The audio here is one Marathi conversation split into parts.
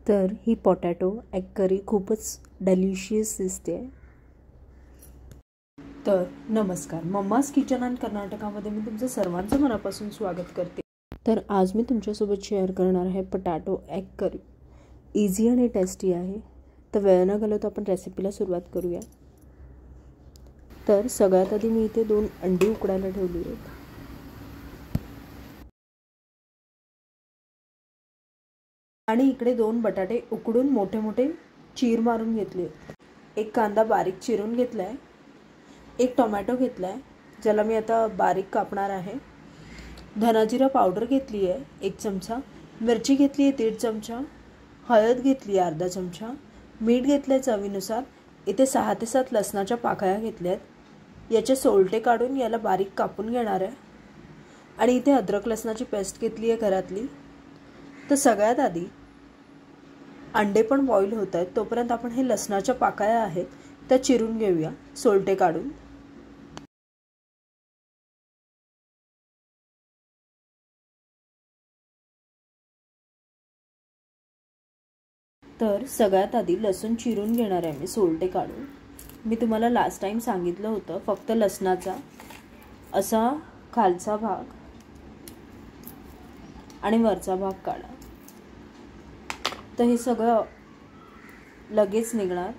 तर ही पोटॅटो एग करी खूपच डेलिशियस दिसते. तर नमस्कार, मम्माज किचन अँड कर्नाटकामध्ये मी तुमचं सर्वांचं मनापासून स्वागत करते. तर आज मी तुमच्यासोबत शेअर करणार आहे पोटॅटो एग करी. इझी आणि टेस्टी आहे. तर वेळ न घालवता आपण रेसिपीला सुरुवात करूया. तर सगळ्यात आधी मी इथे 2 अंडी उकडायला ठेवली आहेत. आणि इकडे 2 बटाटे उकडून मोठे मोठे चीर मारून घेतले. एक कांदा बारीक चिरून घेतला आहे. एक टोमॅटो घेतला आहे ज्याला मी आता बारीक कापणार आहे. धनाजिरा पावडर घेतली आहे 1 चमचा. मिरची घेतली आहे 1.5 चमचा. हळद घेतली आहे अर्धा चमचा. मीठ घेतलं आहे चवीनुसार. इथे 6 ते 7 लसणाच्या पाकळ्या घेतल्या आहेत. याचे सोलटे काढून याला बारीक कापून घेणार आहे. आणि इथे अद्रक लसणाची पेस्ट घेतली आहे घरातली. तर सगळ्यात आधी अंडे पण बॉईल होत आहेत तोपर्यंत आपण हे लसणाच्या पाकळ्या आहेत त्या चिरून घेऊया सोलटे काढून. तर सगळ्यात आधी लसूण चिरून घेणार आहे मी सोलटे काढून. मी तुम्हाला लास्ट टाइम सांगितलं होतं फक्त लसणाचा असा खालचा भाग आणि वरचा भाग काढा. तर हे सगळं लगेच निघणार.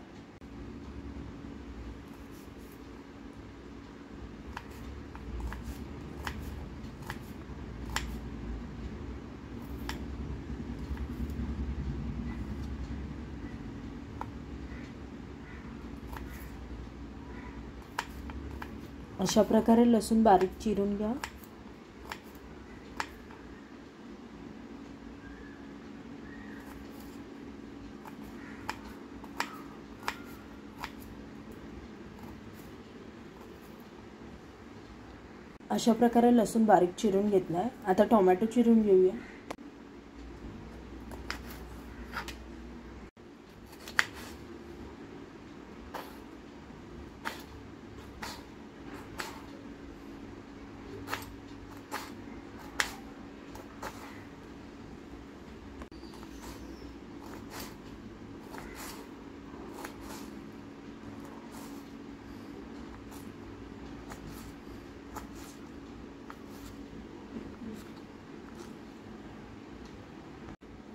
अशा प्रकारे लसूण बारीक चिरून घ्या. अशा प्रकारे लसूण बारीक चिरून घेतलाय. आता टोमॅटो चिरून घेऊया.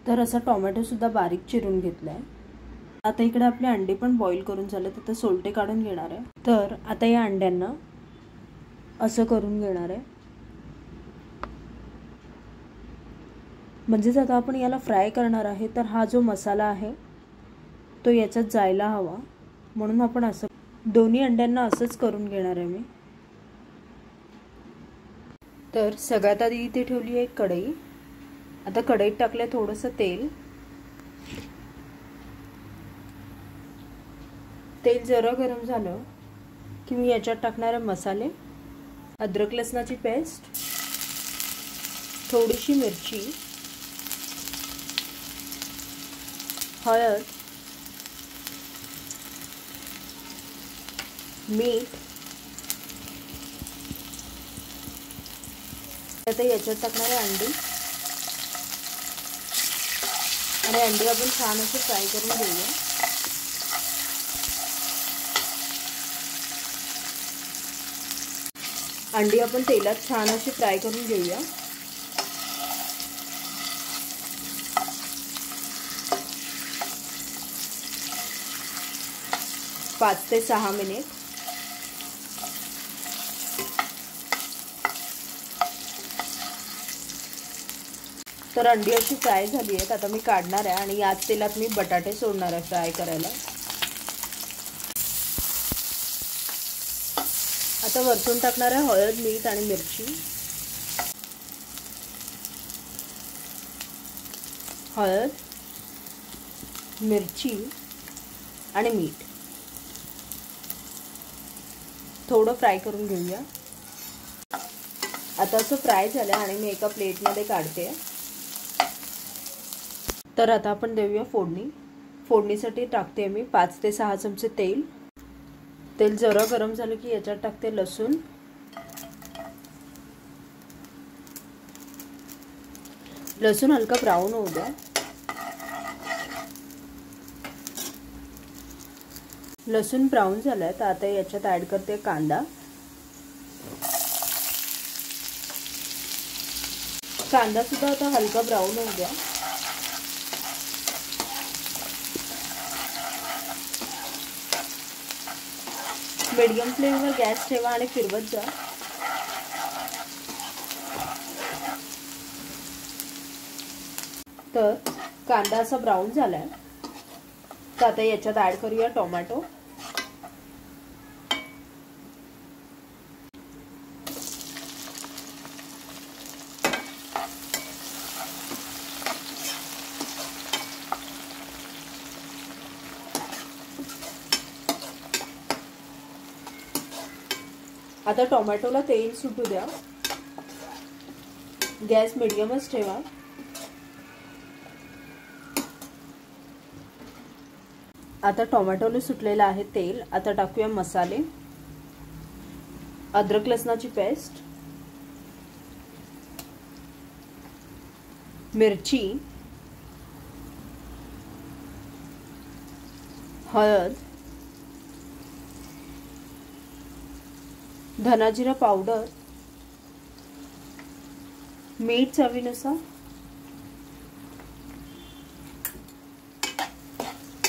तर असा टोमॅटो सुद्धा बारीक चिरून घेतलाय. आता इकडे आपले अंडे पण बॉईल करून झाले. तर सोलटे काढून घेणार आहे. तर आता या अंड्यांना असं करून घेणार आहे. म्हणजेच आता आपण याला फ्राय करणार आहे. तर हा जो मसाला आहे तो याच्यात जायला हवा म्हणून आपण असं दोन्ही अंड्यांना असंच करून घेणार आहे मी. तर सगळ्यात आधी इथे ठेवली आहे कढई. आता कढईत टाकलं थोडंसं तेल. तेल जरा गरम झालं की मी याच्यात टाकणार मसाले. अद्रक लसणाची पेस्ट, थोडीशी मिरची, हळद, मीठ. आता याच्यात टाकणार आहे अंडी. आणि अंडी आपण छान असे फ्राय करून घेऊया. अंडी आपण तेलात छान अशी फ्राय करून घेऊया. पाच ते 6 मिनिट. तर अंडी अशी फ्राय झाली आहेत. आता मी काढणार आहे आणि याच तेलात मी बटाटे सोडणार आहे फ्राय करायला. आता वरतून टाकणार आहे हळद, मीठ आणि मिरची. हळद, मिरची आणि मीठ थोडं फ्राय करून घेऊया. आता असं फ्राय झालं आणि मी एका प्लेटमध्ये काढते. तर आता आपण देऊया फोडणी. फोडणीसाठी टाकते मी 5 ते 6 चमचे तेल. तेल जरा गरम झालं की याच्यात टाकते लसूण, लसूण हलका ब्राऊन होऊ द्या. लसूण ब्राऊन झालाय तर आता याच्यात ॲड करते कांदा। कांदा सुद्धा आता हलका ब्राऊन होऊ द्या। मीडियम फ्लेमवर गॅस ठेवा आणि फिरवत जा। तर कांदा असा ब्राऊन झालाय तर आता याच्यात ॲड करूया टोमॅटो। आता टोमॅटोला तेल सुटू द्या। गॅस मीडियमच ठेवा। आता टोमॅटोला सुटलेलं आहे तेल। आता टाकूया मसाले। अद्रक लसणाची पेस्ट, मिरची, हळद, धना जिरा पावडर, मीठ चवीनुसार,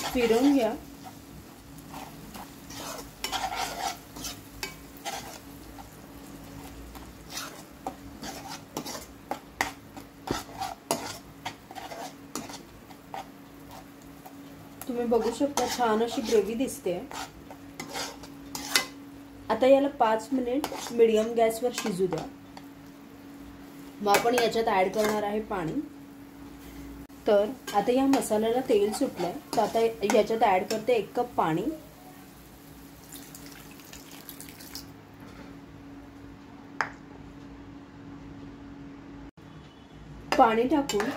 फिरवून घ्या। तुम्ही बघू शकता छान अशी ग्रेव्ही दिसते। आता याला 5 मिनिट मीडियम गॅसवर शिजू द्या। मग आपण याच्यात ॲड करणार आहे पाणी। तर आता या मसाल्याला तेल सुटलंय तर आता याच्यात ॲड करते 1 कप पाणी। पाणी टाकून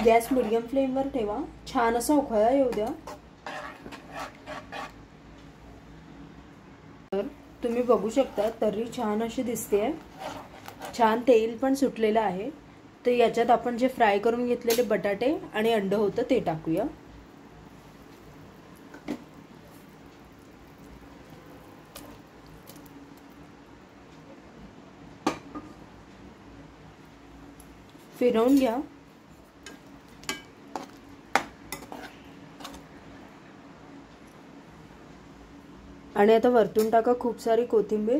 गॅस मीडियम फ्लेमवर ठेवा। छान असा उकळा येऊ द्या। तर तुम्ही बघू शकता तर्री छान अशी दिसते। छान तेल पण सुटलेलं आहे। तर याच्यात आपण जे फ्राय करून घेतलेले बटाटे आणि अंड होतं ते टाकूया। फिरवून घ्या। आणि आता वरतून टाका खूप सारी कोथिंबीर।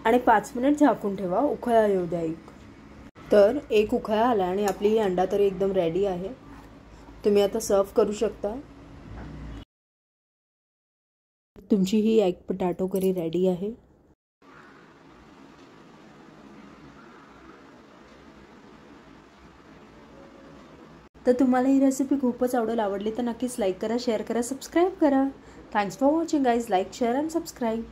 आणि 5 मिनिट झाकून ठेवा। उकळा येऊ द्या एक। तर एक उकळा आला आणि आपली ही अंडा तरी एकदम रेडी आहे। तुम्ही आता सर्व करू शकता। तुमची ही एग पोटॅटो करी रेडी आहे। तर तुम्हाला ही रेसिपी खूपच आवडली तर नक्कीच लाईक करा, शेअर करा, सबस्क्राईब करा। Thanks for watching guys. Like, share and subscribe.